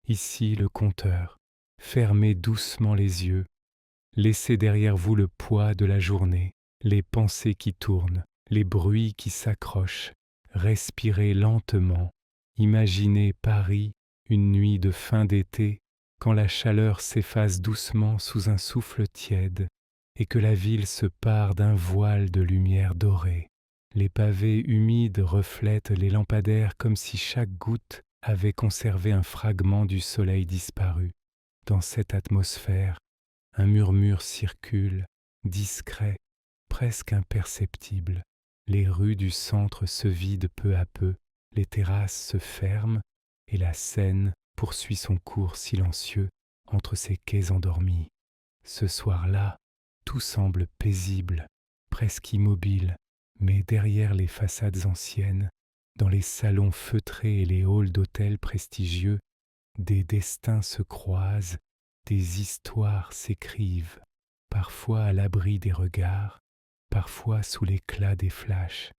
ici le compteur. Fermez doucement les yeux. Laissez derrière vous le poids de la journée, les pensées qui tournent, les bruits qui s'accrochent. Respirez lentement. Imaginez Paris, une nuit de fin d'été, quand la chaleur s'efface doucement sous un souffle tiède et que la ville se pare d'un voile de lumière dorée. Les pavés humides reflètent les lampadaires comme si chaque goutte avait conservé un fragment du soleil disparu. Dans cette atmosphère, un murmure circule, discret, presque imperceptible. Les rues du centre se vident peu à peu, les terrasses se ferment et la Seine poursuit son cours silencieux entre ses quais endormis. Ce soir-là, tout semble paisible, presque immobile, mais derrière les façades anciennes, dans les salons feutrés et les halls d'hôtels prestigieux, des destins se croisent, des histoires s'écrivent, parfois à l'abri des regards, parfois sous l'éclat des flashs.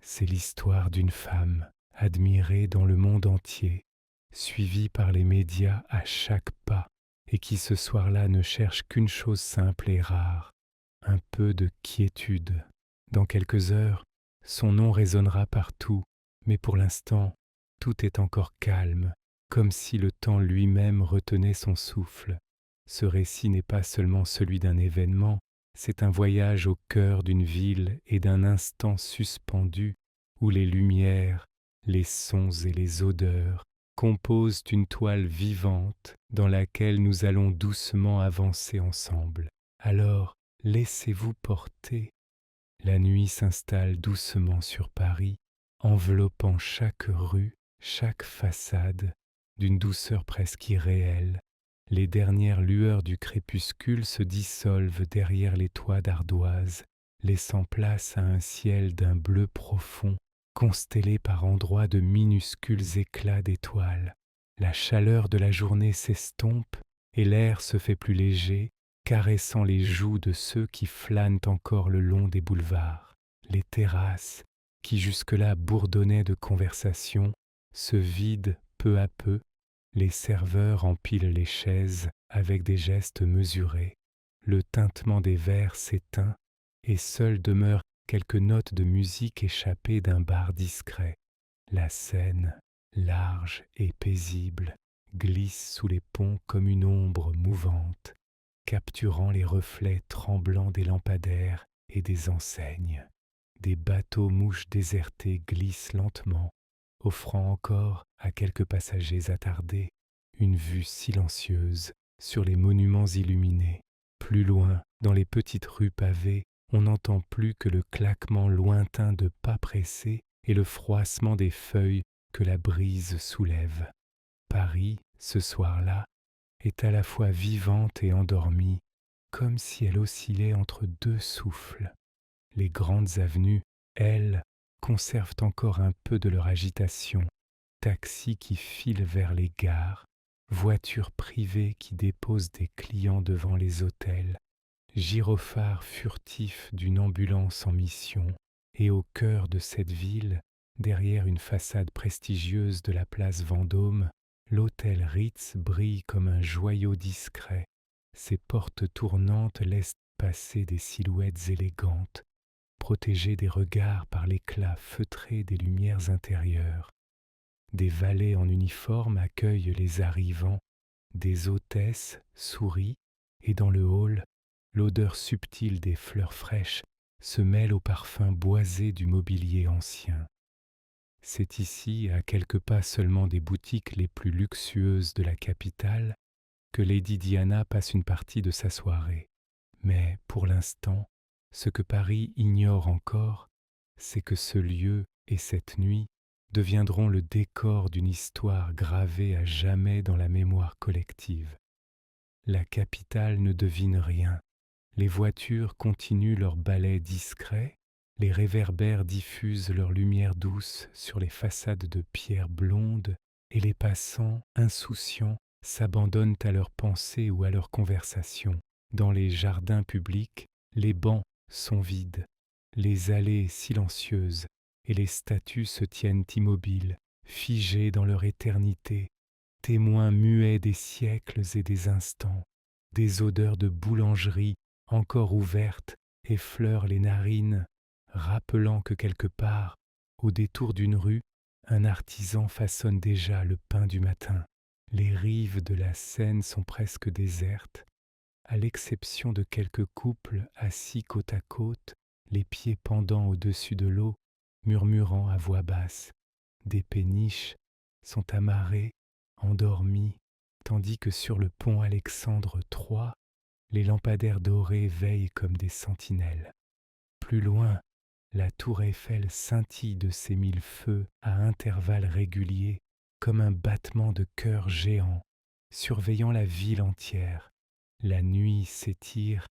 C'est l'histoire d'une femme, admirée dans le monde entier, suivie par les médias à chaque pas, et qui ce soir-là ne cherche qu'une chose simple et rare, un peu de quiétude. Dans quelques heures, son nom résonnera partout, mais pour l'instant, tout est encore calme, comme si le temps lui-même retenait son souffle. Ce récit n'est pas seulement celui d'un événement, c'est un voyage au cœur d'une ville et d'un instant suspendu où les lumières, les sons et les odeurs composent une toile vivante dans laquelle nous allons doucement avancer ensemble. Alors, laissez-vous porter. La nuit s'installe doucement sur Paris, enveloppant chaque rue, chaque façade, d'une douceur presque irréelle. Les dernières lueurs du crépuscule se dissolvent derrière les toits d'ardoise, laissant place à un ciel d'un bleu profond, constellé par endroits de minuscules éclats d'étoiles. La chaleur de la journée s'estompe et l'air se fait plus léger, caressant les joues de ceux qui flânent encore le long des boulevards. Les terrasses, qui jusque-là bourdonnaient de conversation, se vident peu à peu. Les serveurs empilent les chaises avec des gestes mesurés. Le tintement des verres s'éteint et seules demeurent quelques notes de musique échappées d'un bar discret. La Seine, large et paisible, glisse sous les ponts comme une ombre mouvante, capturant les reflets tremblants des lampadaires et des enseignes. Des bateaux-mouches désertés glissent lentement, offrant encore à quelques passagers attardés une vue silencieuse sur les monuments illuminés. Plus loin, dans les petites rues pavées, on n'entend plus que le claquement lointain de pas pressés et le froissement des feuilles que la brise soulève. Paris, ce soir-là, est à la fois vivante et endormie, comme si elle oscillait entre deux souffles. Les grandes avenues, elles, conservent encore un peu de leur agitation, taxis qui filent vers les gares, voitures privées qui déposent des clients devant les hôtels, gyrophares furtifs d'une ambulance en mission, et au cœur de cette ville, derrière une façade prestigieuse de la place Vendôme, l'hôtel Ritz brille comme un joyau discret. Ses portes tournantes laissent passer des silhouettes élégantes, protégées des regards par l'éclat feutré des lumières intérieures. Des valets en uniforme accueillent les arrivants, des hôtesses sourient, et dans le hall, l'odeur subtile des fleurs fraîches se mêle au parfum boisé du mobilier ancien. C'est ici, à quelques pas seulement des boutiques les plus luxueuses de la capitale, que Lady Diana passe une partie de sa soirée. Mais pour l'instant, ce que Paris ignore encore, c'est que ce lieu et cette nuit deviendront le décor d'une histoire gravée à jamais dans la mémoire collective. La capitale ne devine rien. Les voitures continuent leur ballet discret, les réverbères diffusent leur lumière douce sur les façades de pierre blonde et les passants, insouciants, s'abandonnent à leurs pensées ou à leurs conversations. Dans les jardins publics, les bancs sont vides, les allées silencieuses et les statues se tiennent immobiles, figées dans leur éternité, témoin muet des siècles et des instants, des odeurs de boulangerie encore ouvertes effleurent les narines, rappelant que quelque part, au détour d'une rue, un artisan façonne déjà le pain du matin. Les rives de la Seine sont presque désertes, à l'exception de quelques couples assis côte à côte, les pieds pendants au-dessus de l'eau, murmurant à voix basse. Des péniches sont amarrées, endormies, tandis que sur le pont Alexandre III, les lampadaires dorés veillent comme des sentinelles. Plus loin, la tour Eiffel scintille de ses mille feux à intervalles réguliers, comme un battement de cœur géant, surveillant la ville entière. La nuit s'étire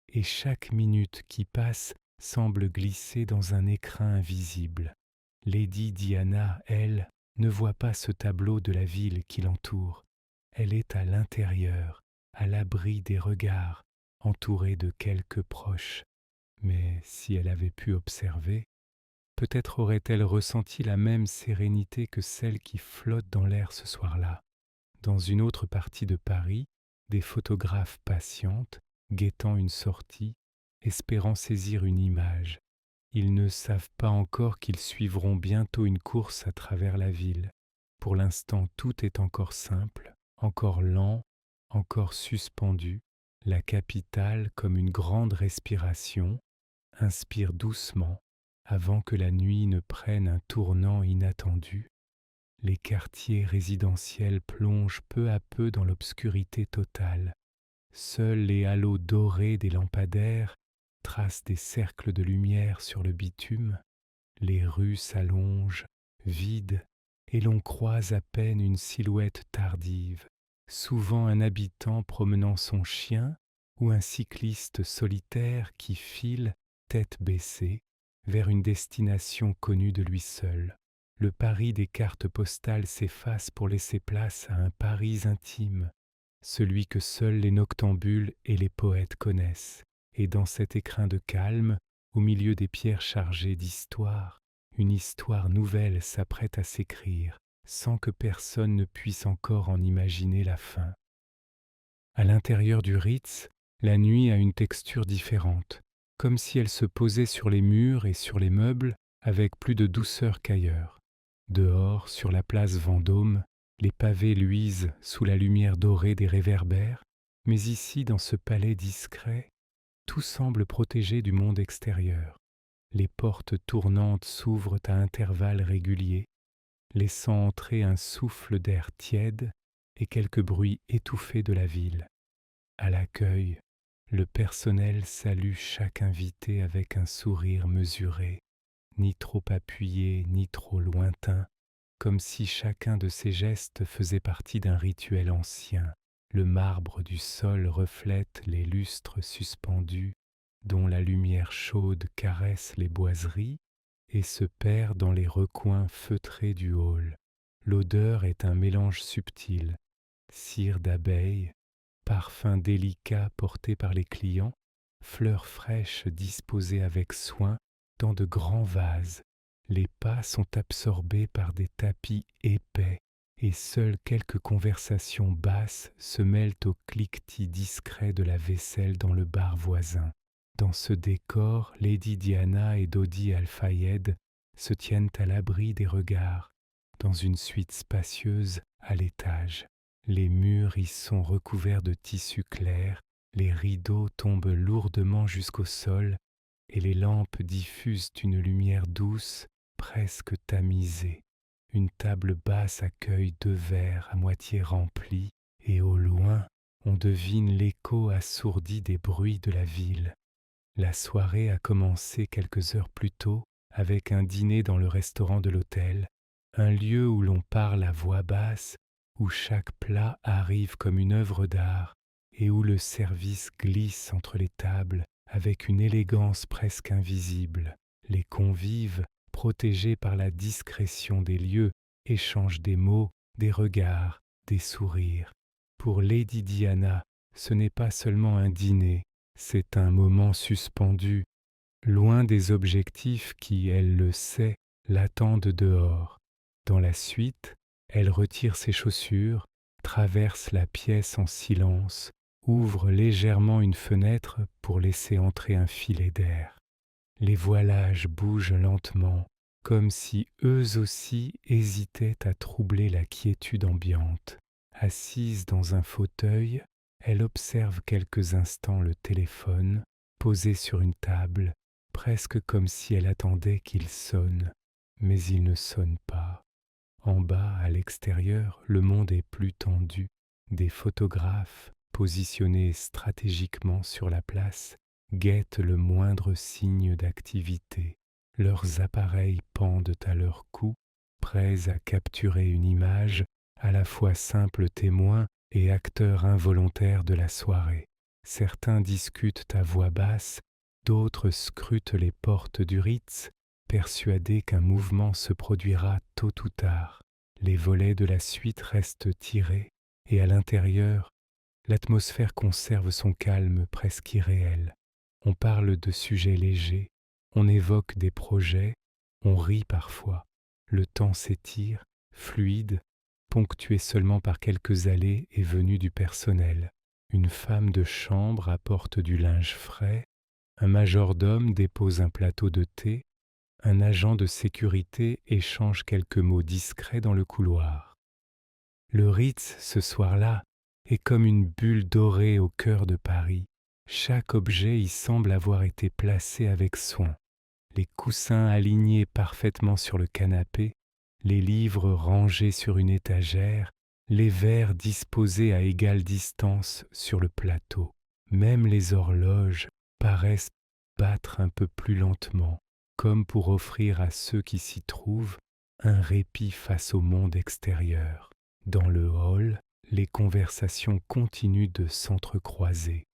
et chaque minute qui passe semble glisser dans un écrin invisible. Lady Diana, elle, ne voit pas ce tableau de la ville qui l'entoure. Elle est à l'intérieur, à l'abri des regards, entourée de quelques proches. Mais si elle avait pu observer, peut-être aurait-elle ressenti la même sérénité que celle qui flotte dans l'air ce soir-là. Dans une autre partie de Paris, des photographes patientent, guettant une sortie, espérant saisir une image. Ils ne savent pas encore qu'ils suivront bientôt une course à travers la ville. Pour l'instant, tout est encore simple, encore lent, encore suspendu. La capitale, comme une grande respiration, inspire doucement avant que la nuit ne prenne un tournant inattendu. Les quartiers résidentiels plongent peu à peu dans l'obscurité totale. Seuls les halos dorés des lampadaires tracent des cercles de lumière sur le bitume. Les rues s'allongent, vides, et l'on croise à peine une silhouette tardive, souvent un habitant promenant son chien ou un cycliste solitaire qui file, tête baissée, vers une destination connue de lui seul. Le Paris des cartes postales s'efface pour laisser place à un Paris intime, celui que seuls les noctambules et les poètes connaissent. Et dans cet écrin de calme, au milieu des pierres chargées d'histoire, une histoire nouvelle s'apprête à s'écrire, sans que personne ne puisse encore en imaginer la fin. À l'intérieur du Ritz, la nuit a une texture différente, comme si elle se posait sur les murs et sur les meubles avec plus de douceur qu'ailleurs. Dehors, sur la place Vendôme, les pavés luisent sous la lumière dorée des réverbères, mais ici, dans ce palais discret, tout semble protégé du monde extérieur. Les portes tournantes s'ouvrent à intervalles réguliers, laissant entrer un souffle d'air tiède et quelques bruits étouffés de la ville. À l'accueil, le personnel salue chaque invité avec un sourire mesuré, ni trop appuyé, ni trop lointain, comme si chacun de ces gestes faisait partie d'un rituel ancien. Le marbre du sol reflète les lustres suspendus, dont la lumière chaude caresse les boiseries et se perd dans les recoins feutrés du hall. L'odeur est un mélange subtil, cire d'abeille, parfum délicat porté par les clients, fleurs fraîches disposées avec soin dans de grands vases. Les pas sont absorbés par des tapis épais et seules quelques conversations basses se mêlent au cliquetis discret de la vaisselle dans le bar voisin. Dans ce décor, Lady Diana et Dodi Al-Fayed se tiennent à l'abri des regards, dans une suite spacieuse à l'étage. Les murs y sont recouverts de tissus clairs, les rideaux tombent lourdement jusqu'au sol et les lampes diffusent une lumière douce, presque tamisée. Une table basse accueille deux verres à moitié remplis et au loin, on devine l'écho assourdi des bruits de la ville. La soirée a commencé quelques heures plus tôt avec un dîner dans le restaurant de l'hôtel, un lieu où l'on parle à voix basse, où chaque plat arrive comme une œuvre d'art et où le service glisse entre les tables avec une élégance presque invisible. Les convives, protégés par la discrétion des lieux, échangent des mots, des regards, des sourires. Pour Lady Diana, ce n'est pas seulement un dîner, c'est un moment suspendu, loin des objectifs qui, elle le sait, l'attendent dehors. Dans la suite, elle retire ses chaussures, traverse la pièce en silence, ouvre légèrement une fenêtre pour laisser entrer un filet d'air. Les voilages bougent lentement, comme si eux aussi hésitaient à troubler la quiétude ambiante. Assise dans un fauteuil, elle observe quelques instants le téléphone, posé sur une table, presque comme si elle attendait qu'il sonne, mais il ne sonne pas. En bas, à l'extérieur, le monde est plus tendu. Des photographes, positionnés stratégiquement sur la place, guettent le moindre signe d'activité. Leurs appareils pendent à leur cou, prêts à capturer une image, à la fois simple témoin et acteur involontaire de la soirée. Certains discutent à voix basse, d'autres scrutent les portes du Ritz, persuadés qu'un mouvement se produira tôt ou tard. Les volets de la suite restent tirés, et à l'intérieur, l'atmosphère conserve son calme presque irréel. On parle de sujets légers, on évoque des projets, on rit parfois. Le temps s'étire, fluide, ponctué seulement par quelques allées et venues du personnel. Une femme de chambre apporte du linge frais, un majordome dépose un plateau de thé, un agent de sécurité échange quelques mots discrets dans le couloir. Le Ritz, ce soir-là, est comme une bulle dorée au cœur de Paris. Chaque objet y semble avoir été placé avec soin. Les coussins alignés parfaitement sur le canapé, les livres rangés sur une étagère, les verres disposés à égale distance sur le plateau. Même les horloges paraissent battre un peu plus lentement, comme pour offrir à ceux qui s'y trouvent un répit face au monde extérieur. Dans le hall, les conversations continuent de s'entrecroiser.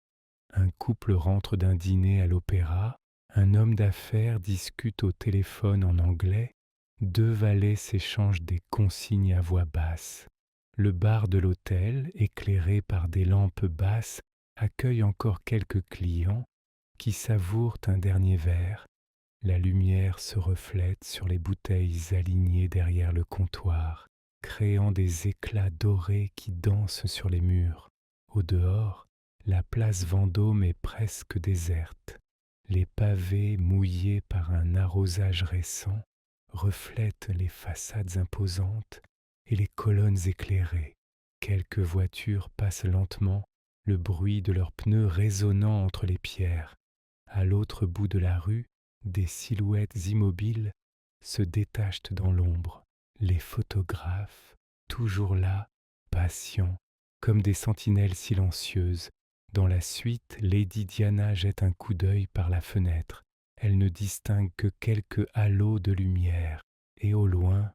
Un couple rentre d'un dîner à l'opéra, un homme d'affaires discute au téléphone en anglais, deux valets s'échangent des consignes à voix basse. Le bar de l'hôtel, éclairé par des lampes basses, accueille encore quelques clients qui savourent un dernier verre. La lumière se reflète sur les bouteilles alignées derrière le comptoir, créant des éclats dorés qui dansent sur les murs. Au dehors, la place Vendôme est presque déserte. Les pavés mouillés par un arrosage récent reflètent les façades imposantes et les colonnes éclairées. Quelques voitures passent lentement, le bruit de leurs pneus résonnant entre les pierres. À l'autre bout de la rue, des silhouettes immobiles se détachent dans l'ombre. Les photographes, toujours là, patients, comme des sentinelles silencieuses. Dans la suite, Lady Diana jette un coup d'œil par la fenêtre. Elle ne distingue que quelques halos de lumière, et au loin,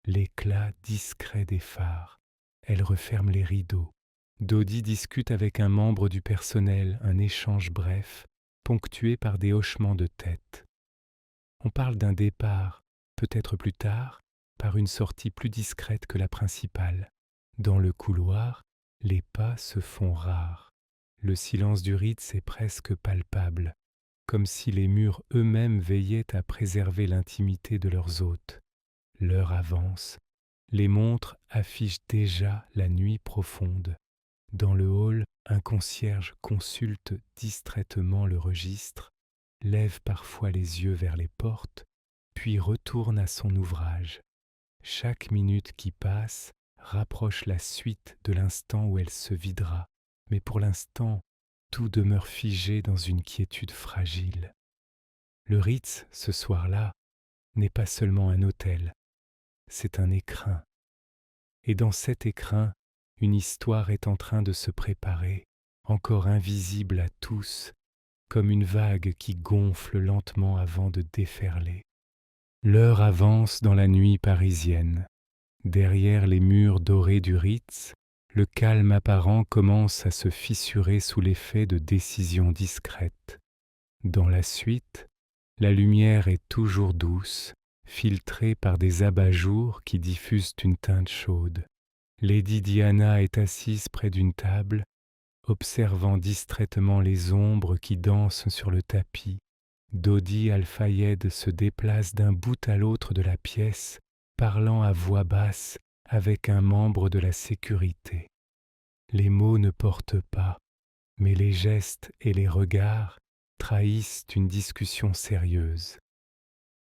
l'éclat discret des phares. Elle referme les rideaux. Dodi discute avec un membre du personnel, un échange bref, ponctué par des hochements de tête. On parle d'un départ, peut-être plus tard, par une sortie plus discrète que la principale. Dans le couloir, les pas se font rares. Le silence du Ritz est presque palpable, comme si les murs eux-mêmes veillaient à préserver l'intimité de leurs hôtes. L'heure avance, les montres affichent déjà la nuit profonde. Dans le hall, un concierge consulte distraitement le registre, lève parfois les yeux vers les portes, puis retourne à son ouvrage. Chaque minute qui passe rapproche la suite de l'instant où elle se videra, mais pour l'instant, tout demeure figé dans une quiétude fragile. Le Ritz, ce soir-là, n'est pas seulement un hôtel, c'est un écrin. Et dans cet écrin, une histoire est en train de se préparer, encore invisible à tous, comme une vague qui gonfle lentement avant de déferler. L'heure avance dans la nuit parisienne. Derrière les murs dorés du Ritz, le calme apparent commence à se fissurer sous l'effet de décisions discrètes. Dans la suite, la lumière est toujours douce, filtrée par des abat-jours qui diffusent une teinte chaude. Lady Diana est assise près d'une table, observant distraitement les ombres qui dansent sur le tapis. Dodi Al-Fayed se déplace d'un bout à l'autre de la pièce, parlant à voix basse avec un membre de la sécurité. Les mots ne portent pas, mais les gestes et les regards trahissent une discussion sérieuse.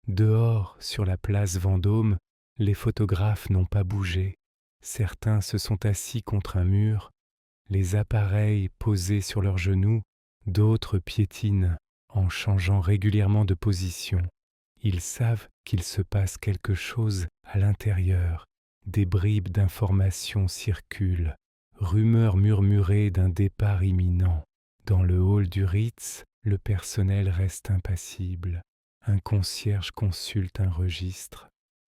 Dehors, sur la place Vendôme, les photographes n'ont pas bougé. Certains se sont assis contre un mur, les appareils posés sur leurs genoux, d'autres piétinent en changeant régulièrement de position. Ils savent qu'il se passe quelque chose à l'intérieur. Des bribes d'informations circulent, rumeurs murmurées d'un départ imminent. Dans le hall du Ritz, le personnel reste impassible. Un concierge consulte un registre.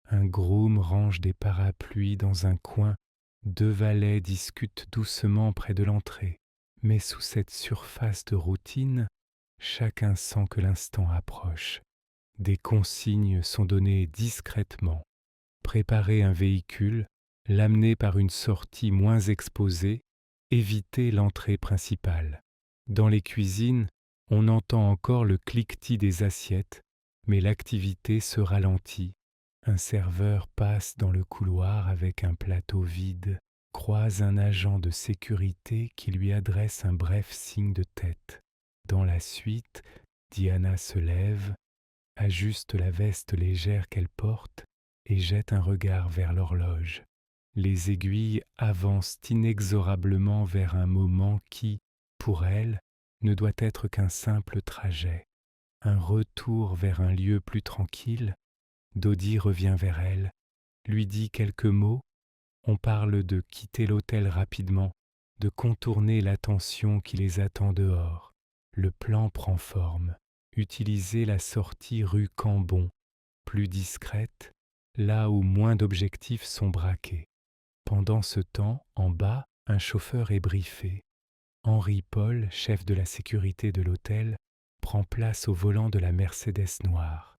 Un groom range des parapluies dans un coin. Deux valets discutent doucement près de l'entrée. Mais sous cette surface de routine, chacun sent que l'instant approche. Des consignes sont données discrètement. Préparer un véhicule, l'amener par une sortie moins exposée, éviter l'entrée principale. Dans les cuisines, on entend encore le cliquetis des assiettes, mais l'activité se ralentit. Un serveur passe dans le couloir avec un plateau vide, croise un agent de sécurité qui lui adresse un bref signe de tête. Dans la suite, Diana se lève, ajuste la veste légère qu'elle porte et jette un regard vers l'horloge. Les aiguilles avancent inexorablement vers un moment qui, pour elle, ne doit être qu'un simple trajet. Un retour vers un lieu plus tranquille. Dodi revient vers elle, lui dit quelques mots. On parle de quitter l'hôtel rapidement, de contourner l'attention qui les attend dehors. Le plan prend forme. Utiliser la sortie rue Cambon, plus discrète, là où moins d'objectifs sont braqués. Pendant ce temps, en bas, un chauffeur est briefé. Henri Paul, chef de la sécurité de l'hôtel, prend place au volant de la Mercedes noire.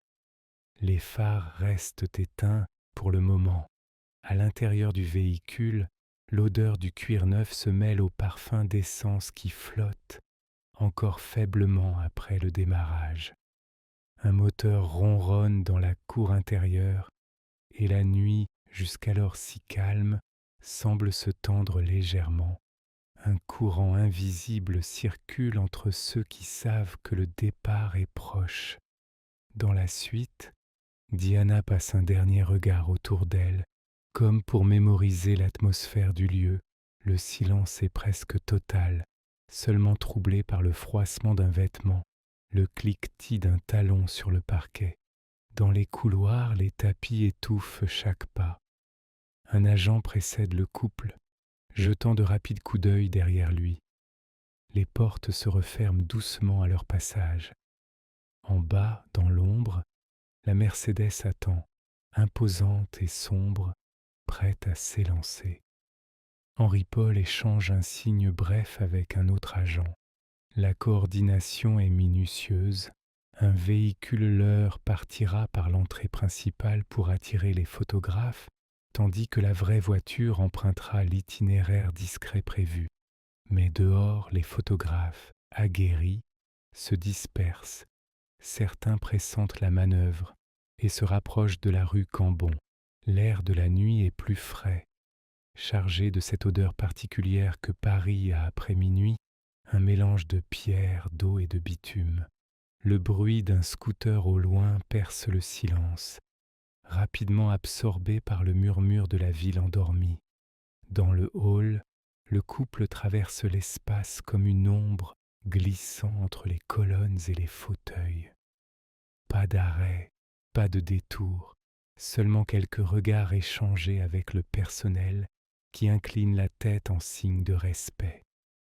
Les phares restent éteints pour le moment. À l'intérieur du véhicule, l'odeur du cuir neuf se mêle au parfum d'essence qui flotte, encore faiblement après le démarrage. Un moteur ronronne dans la cour intérieure et la nuit, jusqu'alors si calme, semble se tendre légèrement. Un courant invisible circule entre ceux qui savent que le départ est proche. Dans la suite, Diana passe un dernier regard autour d'elle, comme pour mémoriser l'atmosphère du lieu. Le silence est presque total, seulement troublé par le froissement d'un vêtement, le cliquetis d'un talon sur le parquet. Dans les couloirs, les tapis étouffent chaque pas. Un agent précède le couple, jetant de rapides coups d'œil derrière lui. Les portes se referment doucement à leur passage. En bas, dans l'ombre, la Mercedes attend, imposante et sombre, prête à s'élancer. Henri Paul échange un signe bref avec un autre agent. La coordination est minutieuse. Un véhicule leur partira par l'entrée principale pour attirer les photographes, tandis que la vraie voiture empruntera l'itinéraire discret prévu. Mais dehors, les photographes, aguerris, se dispersent. Certains pressentent la manœuvre et se rapprochent de la rue Cambon. L'air de la nuit est plus frais, chargé de cette odeur particulière que Paris a après minuit, un mélange de pierre, d'eau et de bitume. Le bruit d'un scooter au loin perce le silence, rapidement absorbé par le murmure de la ville endormie. Dans le hall, le couple traverse l'espace comme une ombre glissant entre les colonnes et les fauteuils. Pas d'arrêt, pas de détour, seulement quelques regards échangés avec le personnel qui incline la tête en signe de respect.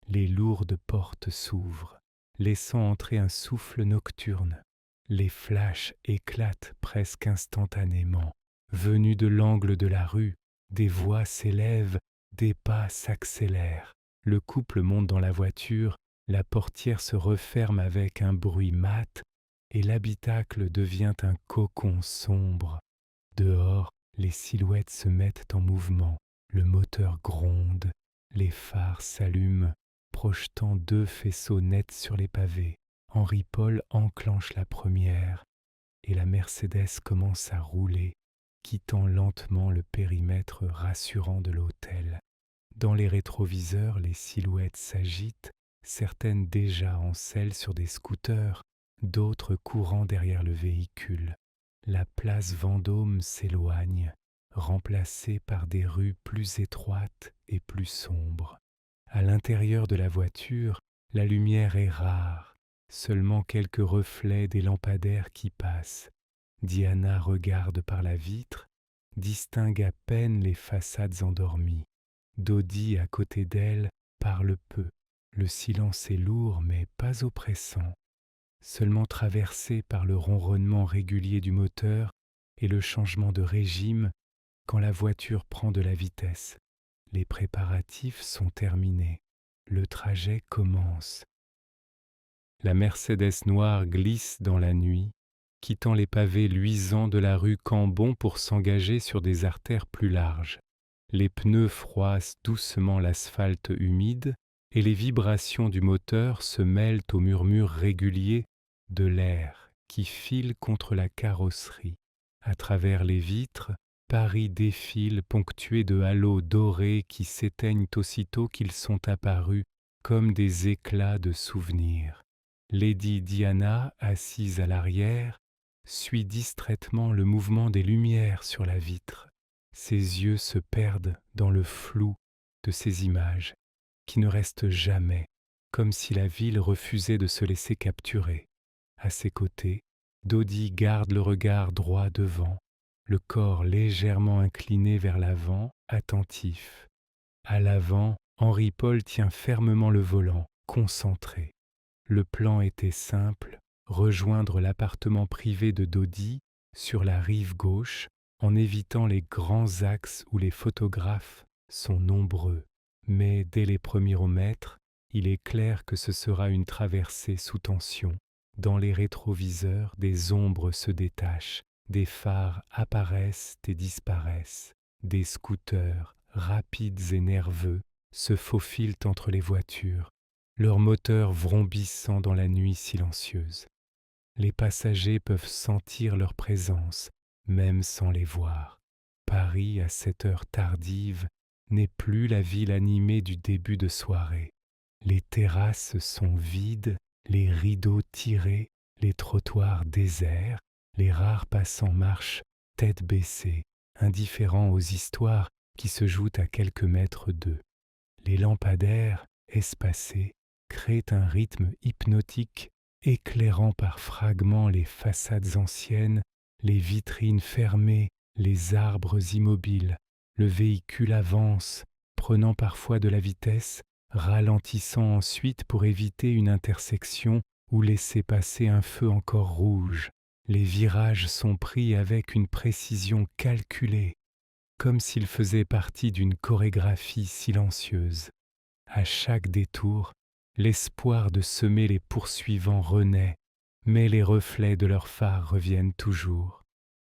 Les lourdes portes s'ouvrent, laissant entrer un souffle nocturne. Les flashs éclatent presque instantanément. Venus de l'angle de la rue, des voix s'élèvent, des pas s'accélèrent. Le couple monte dans la voiture, la portière se referme avec un bruit mat et l'habitacle devient un cocon sombre. Dehors, les silhouettes se mettent en mouvement, le moteur gronde, les phares s'allument, projetant deux faisceaux nets sur les pavés. Henri Paul enclenche la première et la Mercedes commence à rouler, quittant lentement le périmètre rassurant de l'hôtel. Dans les rétroviseurs, les silhouettes s'agitent, certaines déjà en selle sur des scooters, d'autres courant derrière le véhicule. La place Vendôme s'éloigne, remplacée par des rues plus étroites et plus sombres. À l'intérieur de la voiture, la lumière est rare, seulement quelques reflets des lampadaires qui passent. Diana regarde par la vitre, distingue à peine les façades endormies. Dodi, à côté d'elle, parle peu. Le silence est lourd mais pas oppressant, seulement traversé par le ronronnement régulier du moteur et le changement de régime quand la voiture prend de la vitesse. Les préparatifs sont terminés. Le trajet commence. La Mercedes noire glisse dans la nuit, quittant les pavés luisants de la rue Cambon pour s'engager sur des artères plus larges. Les pneus froissent doucement l'asphalte humide et les vibrations du moteur se mêlent au murmure régulier de l'air qui file contre la carrosserie. À travers les vitres, Paris défile ponctué de halos dorés qui s'éteignent aussitôt qu'ils sont apparus comme des éclats de souvenirs. Lady Diana, assise à l'arrière, suit distraitement le mouvement des lumières sur la vitre. Ses yeux se perdent dans le flou de ces images qui ne restent jamais, comme si la ville refusait de se laisser capturer. À ses côtés, Dodi garde le regard droit devant, le corps légèrement incliné vers l'avant, attentif. À l'avant, Henri-Paul tient fermement le volant, concentré. Le plan était simple, rejoindre l'appartement privé de Dodi sur la rive gauche en évitant les grands axes où les photographes sont nombreux. Mais dès les premiers mètres, il est clair que ce sera une traversée sous tension. Dans les rétroviseurs, des ombres se détachent, des phares apparaissent et disparaissent. Des scooters, rapides et nerveux, se faufilent entre les voitures, leurs moteurs vrombissant dans la nuit silencieuse. Les passagers peuvent sentir leur présence, même sans les voir. Paris, à cette heure tardive, n'est plus la ville animée du début de soirée. Les terrasses sont vides, les rideaux tirés, les trottoirs déserts, les rares passants marchent tête baissée, indifférents aux histoires qui se jouent à quelques mètres d'eux. Les lampadaires, espacés, créent un rythme hypnotique, éclairant par fragments les façades anciennes, les vitrines fermées, les arbres immobiles. Le véhicule avance, prenant parfois de la vitesse, ralentissant ensuite pour éviter une intersection ou laisser passer un feu encore rouge. Les virages sont pris avec une précision calculée, comme s'ils faisaient partie d'une chorégraphie silencieuse. À chaque détour, l'espoir de semer les poursuivants renaît, mais les reflets de leurs phares reviennent toujours.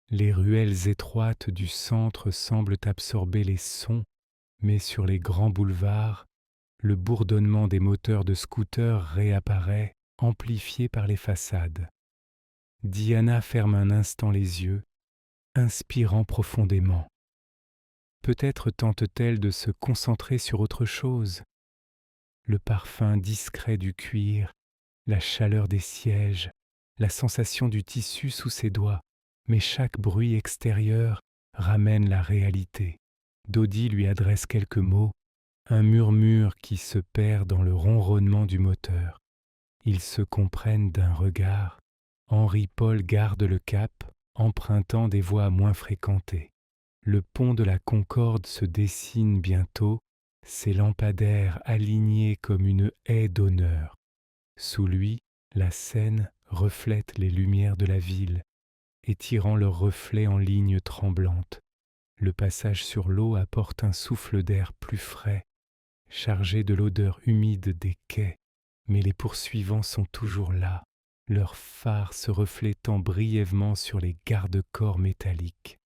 Les ruelles étroites du centre semblent absorber les sons, mais sur les grands boulevards, le bourdonnement des moteurs de scooters réapparaît, amplifié par les façades. Diana ferme un instant les yeux, inspirant profondément. Peut-être tente-t-elle de se concentrer sur autre chose. Le parfum discret du cuir, la chaleur des sièges, la sensation du tissu sous ses doigts, mais chaque bruit extérieur ramène la réalité. Dodi lui adresse quelques mots, un murmure qui se perd dans le ronronnement du moteur. Ils se comprennent d'un regard. Henri-Paul garde le cap, empruntant des voies moins fréquentées. Le pont de la Concorde se dessine bientôt, ses lampadaires alignés comme une haie d'honneur. Sous lui, la Seine reflète les lumières de la ville, étirant leurs reflets en lignes tremblantes. Le passage sur l'eau apporte un souffle d'air plus frais, chargé de l'odeur humide des quais, mais les poursuivants sont toujours là, leurs phares se reflétant brièvement sur les garde-corps métalliques.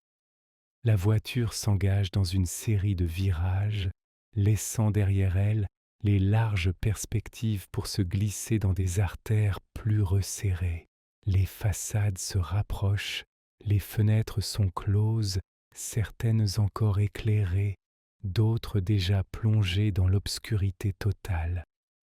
La voiture s'engage dans une série de virages, laissant derrière elle les larges perspectives pour se glisser dans des artères plus resserrées. Les façades se rapprochent, les fenêtres sont closes, certaines encore éclairées, d'autres déjà plongés dans l'obscurité totale.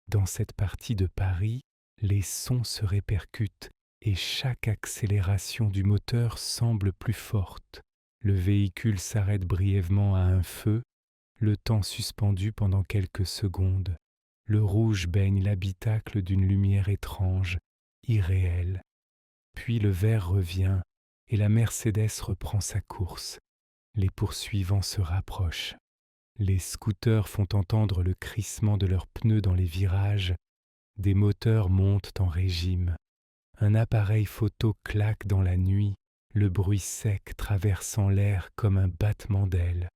Dans cette partie de Paris, les sons se répercutent et chaque accélération du moteur semble plus forte. Le véhicule s'arrête brièvement à un feu, le temps suspendu pendant quelques secondes. Le rouge baigne l'habitacle d'une lumière étrange, irréelle. Puis le vert revient et la Mercedes reprend sa course. Les poursuivants se rapprochent. Les scooters font entendre le crissement de leurs pneus dans les virages. Des moteurs montent en régime. Un appareil photo claque dans la nuit, le bruit sec traversant l'air comme un battement d'ailes.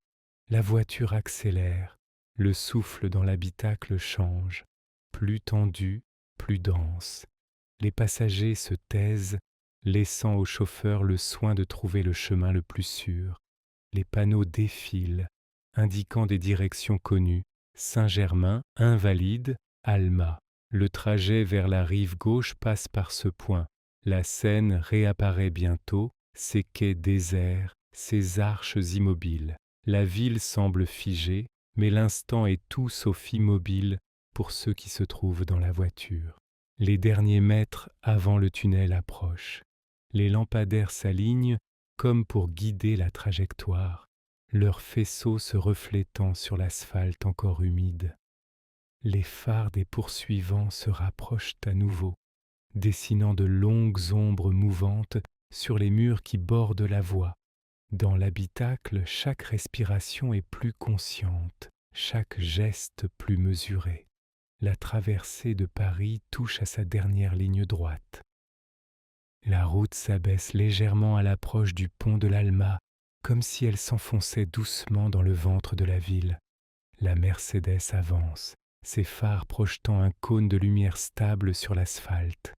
La voiture accélère, le souffle dans l'habitacle change, plus tendu, plus dense. Les passagers se taisent, laissant au chauffeur le soin de trouver le chemin le plus sûr. Les panneaux défilent, indiquant des directions connues. Saint-Germain, Invalides, Alma. Le trajet vers la rive gauche passe par ce point. La Seine réapparaît bientôt, ses quais déserts, ses arches immobiles. La ville semble figée, mais l'instant est tout sauf immobile pour ceux qui se trouvent dans la voiture. Les derniers mètres avant le tunnel approchent. Les lampadaires s'alignent comme pour guider la trajectoire, leurs faisceaux se reflétant sur l'asphalte encore humide. Les phares des poursuivants se rapprochent à nouveau, dessinant de longues ombres mouvantes sur les murs qui bordent la voie. Dans l'habitacle, chaque respiration est plus consciente, chaque geste plus mesuré. La traversée de Paris touche à sa dernière ligne droite. La route s'abaisse légèrement à l'approche du pont de l'Alma, comme si elle s'enfonçait doucement dans le ventre de la ville. La Mercedes avance, ses phares projetant un cône de lumière stable sur l'asphalte.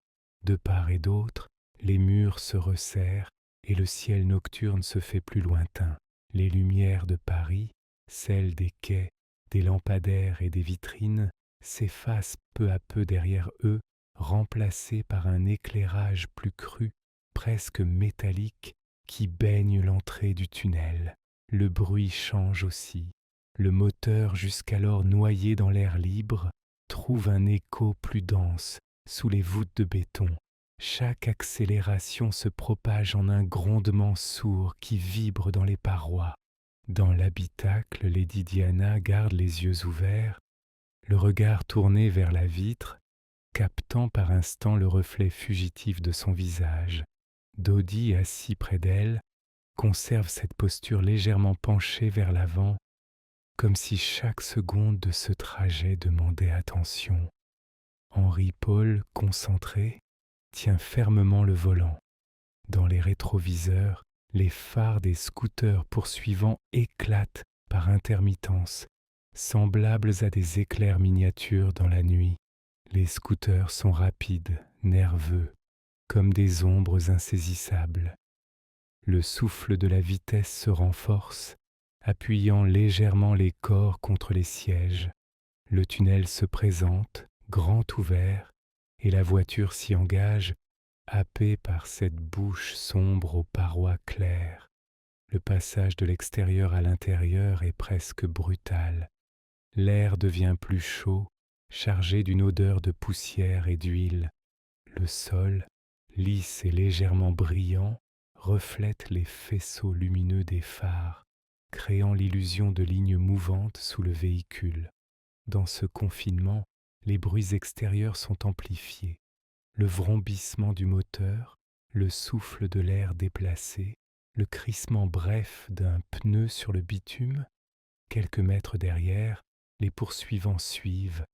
De part et d'autre, les murs se resserrent et le ciel nocturne se fait plus lointain. Les lumières de Paris, celles des quais, des lampadaires et des vitrines, s'effacent peu à peu derrière eux, remplacées par un éclairage plus cru, presque métallique, qui baigne l'entrée du tunnel. Le bruit change aussi. Le moteur, jusqu'alors noyé dans l'air libre, trouve un écho plus dense sous les voûtes de béton. Chaque accélération se propage en un grondement sourd qui vibre dans les parois. Dans l'habitacle, Lady Diana garde les yeux ouverts, le regard tourné vers la vitre, captant par instant le reflet fugitif de son visage. Dodie, assis près d'elle, conserve cette posture légèrement penchée vers l'avant, comme si chaque seconde de ce trajet demandait attention. Henry Paul, concentré, tient fermement le volant. Dans les rétroviseurs, les phares des scooters poursuivants éclatent par intermittence, semblables à des éclairs miniatures dans la nuit. Les scooters sont rapides, nerveux, comme des ombres insaisissables. Le souffle de la vitesse se renforce, appuyant légèrement les corps contre les sièges. Le tunnel se présente, grand ouvert, et la voiture s'y engage, happée par cette bouche sombre aux parois claires. Le passage de l'extérieur à l'intérieur est presque brutal. L'air devient plus chaud, chargé d'une odeur de poussière et d'huile. Le sol, lisse et légèrement brillant, reflète les faisceaux lumineux des phares, créant l'illusion de lignes mouvantes sous le véhicule. Dans ce confinement, les bruits extérieurs sont amplifiés. Le vrombissement du moteur, le souffle de l'air déplacé, le crissement bref d'un pneu sur le bitume. Quelques mètres derrière, les poursuivants suivent,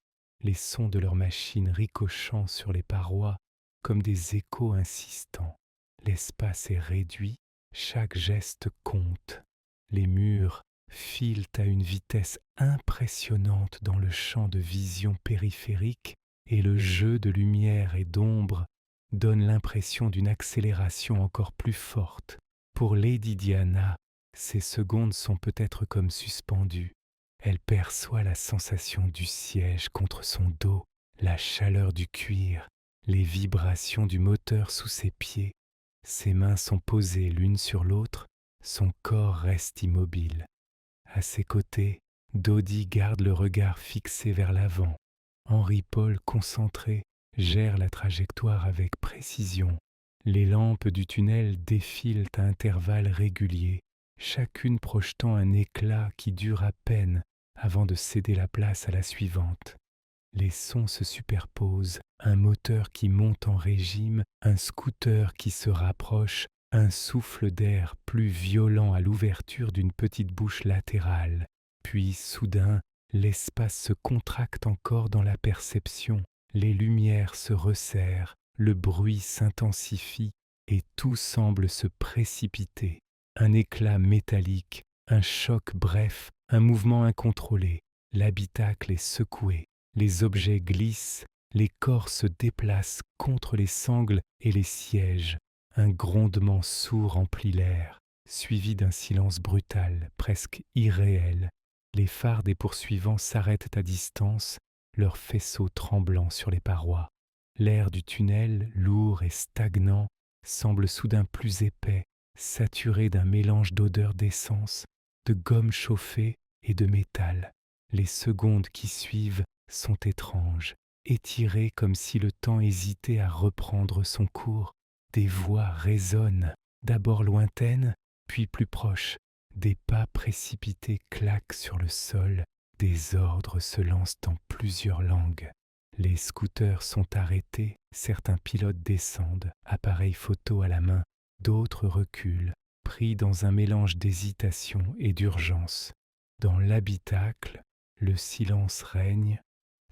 les sons de leurs machines ricochant sur les parois comme des échos insistants. L'espace est réduit, chaque geste compte. Les murs filent à une vitesse impressionnante dans le champ de vision périphérique et le jeu de lumière et d'ombre donne l'impression d'une accélération encore plus forte. Pour Lady Diana, ces secondes sont peut-être comme suspendues. Elle perçoit la sensation du siège contre son dos, la chaleur du cuir, les vibrations du moteur sous ses pieds. Ses mains sont posées l'une sur l'autre, son corps reste immobile. À ses côtés, Dodie garde le regard fixé vers l'avant. Henri-Paul, concentré, gère la trajectoire avec précision. Les lampes du tunnel défilent à intervalles réguliers, chacune projetant un éclat qui dure à peine avant de céder la place à la suivante. Les sons se superposent, un moteur qui monte en régime, un scooter qui se rapproche, un souffle d'air plus violent à l'ouverture d'une petite bouche latérale. Puis, soudain, l'espace se contracte encore dans la perception, les lumières se resserrent, le bruit s'intensifie et tout semble se précipiter. Un éclat métallique, un choc bref, un mouvement incontrôlé. L'habitacle est secoué, les objets glissent, les corps se déplacent contre les sangles et les sièges. Un grondement sourd emplit l'air, suivi d'un silence brutal, presque irréel. Les phares des poursuivants s'arrêtent à distance, leurs faisceaux tremblant sur les parois. L'air du tunnel, lourd et stagnant, semble soudain plus épais, saturé d'un mélange d'odeurs d'essence, de gomme chauffée et de métal. Les secondes qui suivent sont étranges, étirées comme si le temps hésitait à reprendre son cours. Des voix résonnent, d'abord lointaines, puis plus proches. Des pas précipités claquent sur le sol, des ordres se lancent en plusieurs langues. Les scooters sont arrêtés, certains pilotes descendent, appareils photo à la main, d'autres reculent, pris dans un mélange d'hésitation et d'urgence. Dans l'habitacle, le silence règne,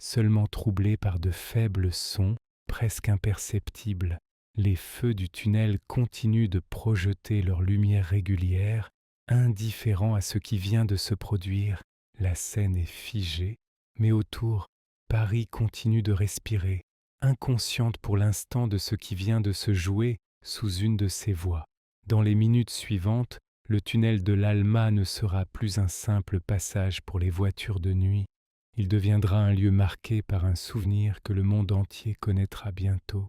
seulement troublé par de faibles sons, presque imperceptibles. Les feux du tunnel continuent de projeter leur lumière régulière, indifférents à ce qui vient de se produire. La scène est figée, mais autour, Paris continue de respirer, inconsciente pour l'instant de ce qui vient de se jouer sous une de ses voies. Dans les minutes suivantes, le tunnel de l'Alma ne sera plus un simple passage pour les voitures de nuit. Il deviendra un lieu marqué par un souvenir que le monde entier connaîtra bientôt.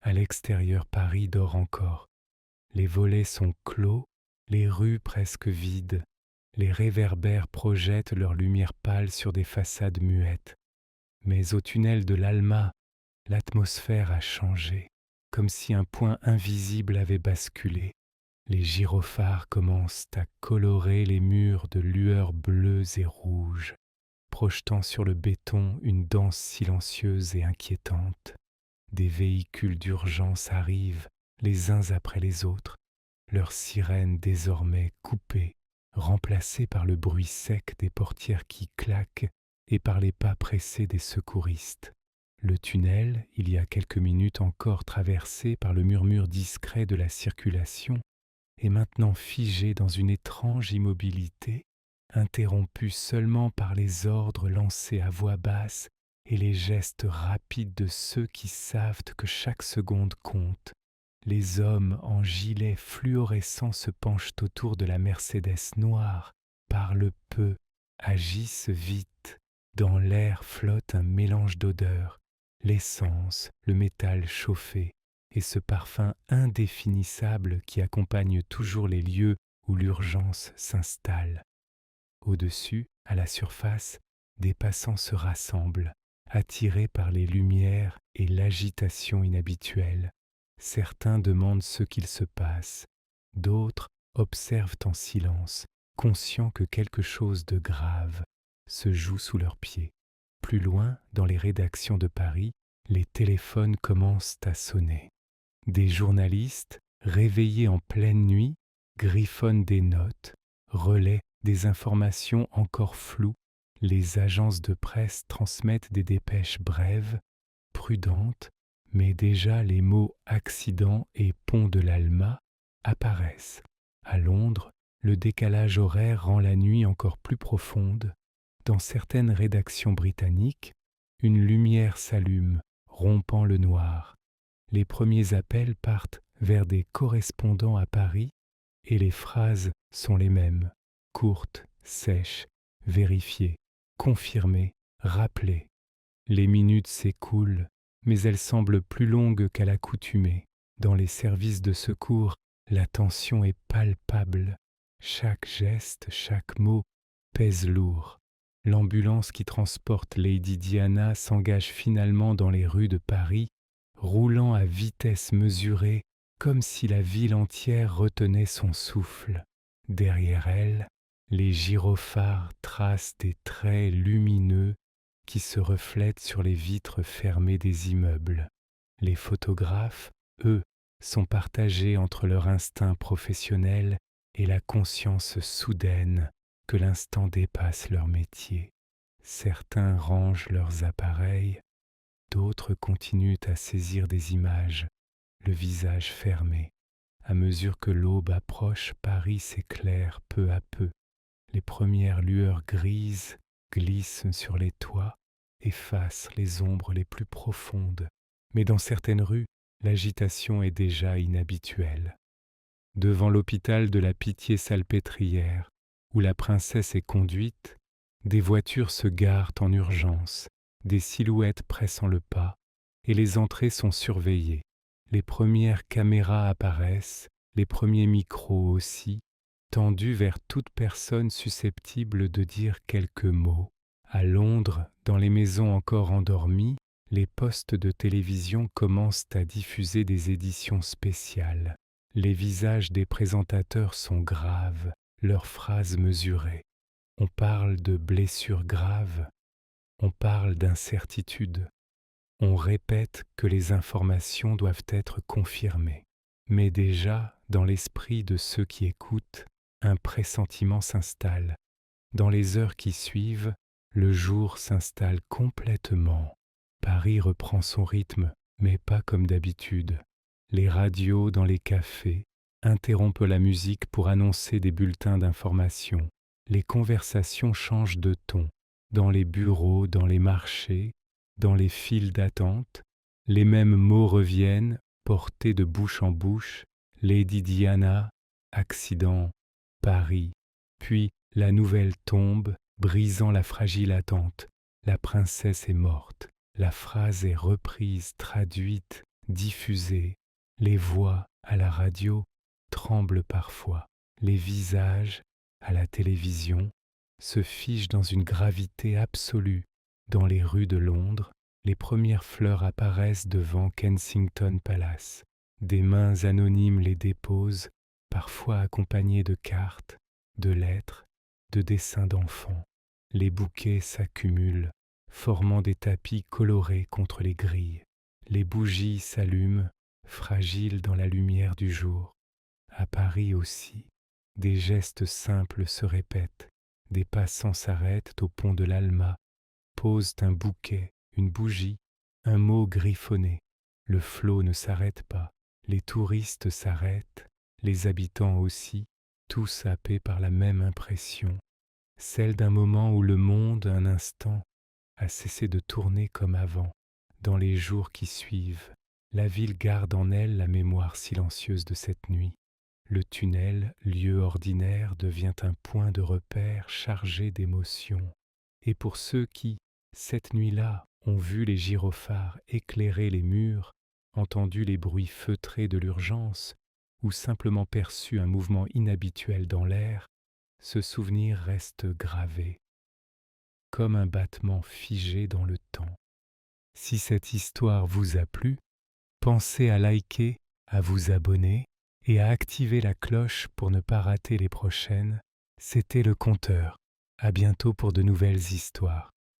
À l'extérieur, Paris dort encore. Les volets sont clos, les rues presque vides. Les réverbères projettent leur lumière pâle sur des façades muettes. Mais au tunnel de l'Alma, l'atmosphère a changé, comme si un point invisible avait basculé. Les gyrophares commencent à colorer les murs de lueurs bleues et rouges, projetant sur le béton une danse silencieuse et inquiétante. Des véhicules d'urgence arrivent, les uns après les autres, leurs sirènes désormais coupées, remplacées par le bruit sec des portières qui claquent et par les pas pressés des secouristes. Le tunnel, il y a quelques minutes encore traversé par le murmure discret de la circulation, est maintenant figé dans une étrange immobilité, interrompue seulement par les ordres lancés à voix basse et les gestes rapides de ceux qui savent que chaque seconde compte. Les hommes en gilets fluorescents se penchent autour de la Mercedes noire, parlent peu, agissent vite. Dans l'air flotte un mélange d'odeurs, l'essence, le métal chauffé et ce parfum indéfinissable qui accompagne toujours les lieux où l'urgence s'installe. Au-dessus, à la surface, des passants se rassemblent, attirés par les lumières et l'agitation inhabituelle. Certains demandent ce qu'il se passe, d'autres observent en silence, conscients que quelque chose de grave se joue sous leurs pieds. Plus loin, dans les rédactions de Paris, les téléphones commencent à sonner. Des journalistes, réveillés en pleine nuit, griffonnent des notes, relaient des informations encore floues. Les agences de presse transmettent des dépêches brèves, prudentes, mais déjà les mots accident et pont de l'Alma apparaissent. À Londres, le décalage horaire rend la nuit encore plus profonde. Dans certaines rédactions britanniques, une lumière s'allume, rompant le noir. Les premiers appels partent vers des correspondants à Paris et les phrases sont les mêmes, courtes, sèches, vérifiées, confirmées, rappelées. Les minutes s'écoulent, mais elles semblent plus longues qu'à l'accoutumée. Dans les services de secours, la tension est palpable. Chaque geste, chaque mot pèse lourd. L'ambulance qui transporte Lady Diana s'engage finalement dans les rues de Paris, roulant à vitesse mesurée, comme si la ville entière retenait son souffle. Derrière elle, les gyrophares tracent des traits lumineux qui se reflètent sur les vitres fermées des immeubles. Les photographes, eux, sont partagés entre leur instinct professionnel et la conscience soudaine que l'instant dépasse leur métier. Certains rangent leurs appareils, d'autres continuent à saisir des images, le visage fermé. À mesure que l'aube approche, Paris s'éclaire peu à peu. Les premières lueurs grises glissent sur les toits, effacent les ombres les plus profondes. Mais dans certaines rues, l'agitation est déjà inhabituelle. Devant l'hôpital de la Pitié-Salpêtrière, où la princesse est conduite, des voitures se garent en urgence, des silhouettes pressant le pas, et les entrées sont surveillées. Les premières caméras apparaissent, les premiers micros aussi, tendus vers toute personne susceptible de dire quelques mots. À Londres, dans les maisons encore endormies, les postes de télévision commencent à diffuser des éditions spéciales. Les visages des présentateurs sont graves, leurs phrases mesurées. On parle de blessures graves, on parle d'incertitude. On répète que les informations doivent être confirmées. Mais déjà, dans l'esprit de ceux qui écoutent, un pressentiment s'installe. Dans les heures qui suivent, le jour s'installe complètement. Paris reprend son rythme, mais pas comme d'habitude. Les radios dans les cafés interrompent la musique pour annoncer des bulletins d'information. Les conversations changent de ton. Dans les bureaux, dans les marchés, dans les files d'attente, les mêmes mots reviennent, portés de bouche en bouche. Lady Diana, accident, Paris. Puis la nouvelle tombe, brisant la fragile attente. La princesse est morte. La phrase est reprise, traduite, diffusée. Les voix à la radio tremblent parfois. Les visages à la télévision se figent dans une gravité absolue. Dans les rues de Londres, les premières fleurs apparaissent devant Kensington Palace. Des mains anonymes les déposent, parfois accompagnées de cartes, de lettres, de dessins d'enfants. Les bouquets s'accumulent, formant des tapis colorés contre les grilles. Les bougies s'allument, fragiles dans la lumière du jour. À Paris aussi, des gestes simples se répètent. Des passants s'arrêtent au pont de l'Alma, posent un bouquet, une bougie, un mot griffonné. Le flot ne s'arrête pas. Les touristes s'arrêtent, les habitants aussi, tous happés par la même impression, celle d'un moment où le monde, un instant, a cessé de tourner comme avant. Dans les jours qui suivent, la ville garde en elle la mémoire silencieuse de cette nuit. Le tunnel, lieu ordinaire, devient un point de repère chargé d'émotions. Et pour ceux qui, cette nuit-là, ont vu les gyrophares éclairer les murs, entendu les bruits feutrés de l'urgence, ou simplement perçu un mouvement inhabituel dans l'air, ce souvenir reste gravé, comme un battement figé dans le temps. Si cette histoire vous a plu, pensez à liker, à vous abonner et à activer la cloche pour ne pas rater les prochaines. C'était le Conteur. À bientôt pour de nouvelles histoires.